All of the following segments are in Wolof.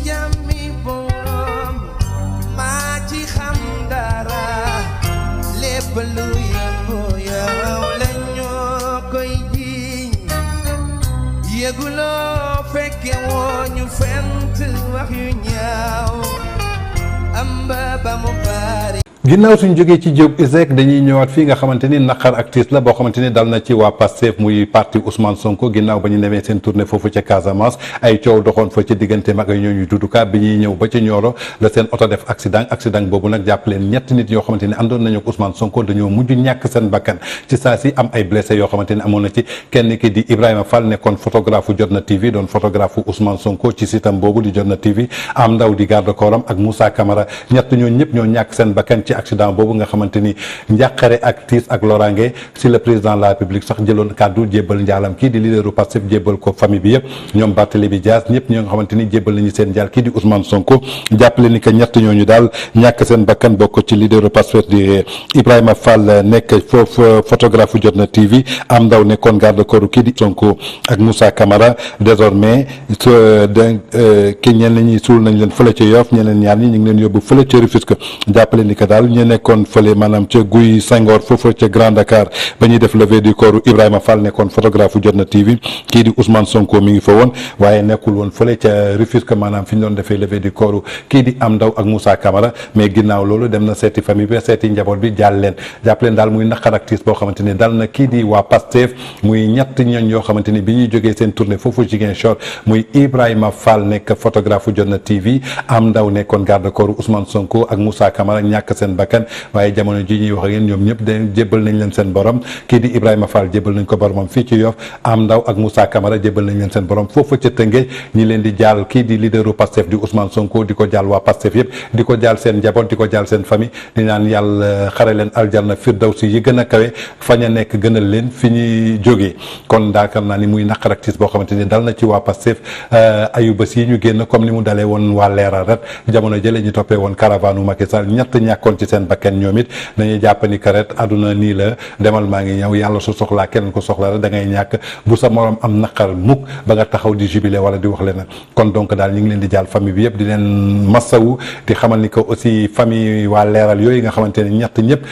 jàmmi borom maa ci xam dara lépp lu yëngu yow la ñoo koy jiiñ yëguloo fekke woo ñu fent wax yu ñaaw amba ba mu bari. ginnaaw suñ jógee ci Diop Iseg dañuy ñëwaat fii nga xamante ni naqar ak tiis la boo xamante ni dal na ci waa Pastef muy parti Ousmane Sonko ginnaaw ba ñu demee seen tournée foofu ca Casamance ay coow doxoon fa ca diggante mag ay ñooñu duduka bi ñuy ñëw ba ca Nioro la seen oto def accident boobu nag jàpp leen ñetti nit yoo xamante ni àndoon nañu ak Ousmane Sonko dañoo mujj ñàkk seen bakkan ci saa si am ay blessé yoo xamante ni amoon na ci kenn ki di Ibrahima Fall nekkoon photographe Jotna TV doon photographe Ousmane Sonko ci sitam boobu di Jotna TV am ndaw di garde corps am ak Moussa Camara ñett ñooñu ñëpp ñoo ñàkk seen bakkan ci accident boobu nga xamante ni njàqare ak tiis ak loraange si le président de la République sax jëloon kàddu jébbal njaalam kii di leaderu Pastef jébbal ko famille bi yëpp ñoom Barthélémy Dias ñëpp ñoo nga xamante ni jébbal nañu seen njaal kii di Ousmane Sonko jàppale ni que ñett ñooñu daal ñàkk seen bakkan bokk ci leaderu Pastef di Ibrahima Fall nekk foofu photographe Jotna TV am ndaw nekkoon garde corps kii di Sonko ak Moussa Camara désormais ki ñenn ñi suul nañ leen fële ca Yoff ñeneen ñaar ñi ñu ngi leen yóbbu fële ca Rufisque jàppale ni que daal ñu nekkoon fële maanaam ca Guy Senghor foofu ca Grand Dakar ba ñuy def levée du corps Ibrahima Fall nekkoon photographe Jotna TV kii di Ousmane Sonko mi ngi fa woon waaye nekkul woon fële ca Rufisque maanaam fi ñu doon defee levée du corps kii di am ndaw ak Moussa Camara mais ginnaaw loolu dem na seeti famille bi seeti njaboot bi jàll leen jàpp leen daal muy naqar ak tiis boo xamante ni dal na kii di waa Pastef muy ñett ñooñ yoo xamante ni bi ñuy jógee seen tournée foofu Ziguinchor muy Ibrahima Fall nekk photographe Jotna TV am ndaw nekkoon garde corps Ousmane Sonko ak Moussa Camara ñàkk seen bakkan waaye jamono ji ñuy wax ak yéen ñoom ñëpp de jébbal nañ leen seen borom kii di Ibrahima Fall jébbal nañ ko boromam fii ci Yoff am ndaw ak Moussa Camara jébbal nañ leen seen borom foofu ca Tëngéej ñi leen di jaal kii di leaderu Pastef di Ousmane Sonko di ko jaal waa Pastef yëpp di ko jaal seen njaboot di ko jaal seen famille di naan yàlla xare leen aljanna firdawsi yi gën a kawe fañ a nekk gënal leen fi ñuy jógee kon daakar naa ni muy naqar ak tiis boo xamante ni dal na ci waa Pastef ayu bés yi ñu génn comme ni mu dalee woon waa Leeral ret jamono jële ñu toppee woon caravane Macky Sall ñett ñàkkoon ci seen bakkan ñoom it dañuy jàpp ni que ret àdduna nii la demal maa ngi ñëw yàlla su soxlaa keneen ko soxla rek da ngay ñàkk bu sa morom am naqar mukk ba nga taxaw di jubilé wala di wax leneen kon donc daal ñu ngi leen di jaal famille bi yëpp di leen massawu di xamal ni que aussi famille waa Leeral yooyu nga xamante ne ñett ñëpp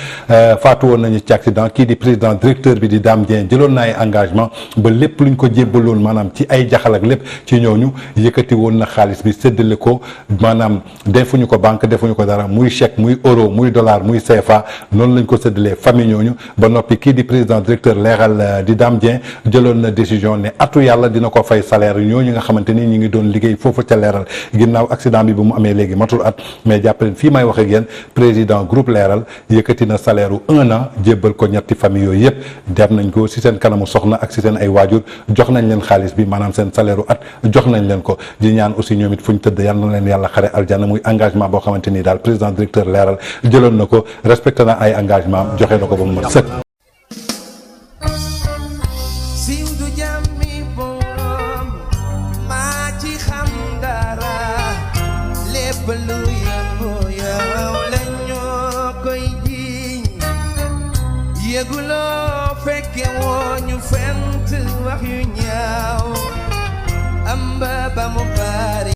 faatu woon nañu ci accident kii di président directeur bi di Dame Dieng jëloon na ay engagement ba lépp luñ ko jébbaloon maanaam ci ay jaxal ak lépp ci ñooñu yëkkati woon na xaalis bi séddale ko maanaam defuñu ko banque defuñu ko dara muy chèque muy euro muy dollar muy CFA noonu lañ ko séddalee famille ñooñu ba noppi kii di président directeur Leeral di Dame Dieng jëloon na décision ne atu yàlla dina ko fay salaire ñooñu nga xamante ni ñi ngi doon liggéey foofu ca Leeral ginnaaw accident bi bu mu amee léegi matul at mais jàppaleen fii may wax ak yéen président groupe Leeral yëkkati na salaire u 1 an jébbal ko ñetti famille yooyu yëpp def nañ ko si seen kanamu soxna ak si seen ay waajur jox nañ leen xaalis bi maanaam seen salaire u at jox nañ leen ko di ñaan aussi ñoom it fu ñu tëdd yàlla na leen yàlla xare aljanna muy engagement boo xamante ni daal président directeur Leeral jëloon na ko respecté na ay engagement joxe na ko ba mu mat sëkk. siiw du jàmmi borom maa ci xam dara lépp lu yëngu yow la ñoo koy jiiñ yëguloo fekke woo ñu fent wax yu ñaaw amba ba mu bari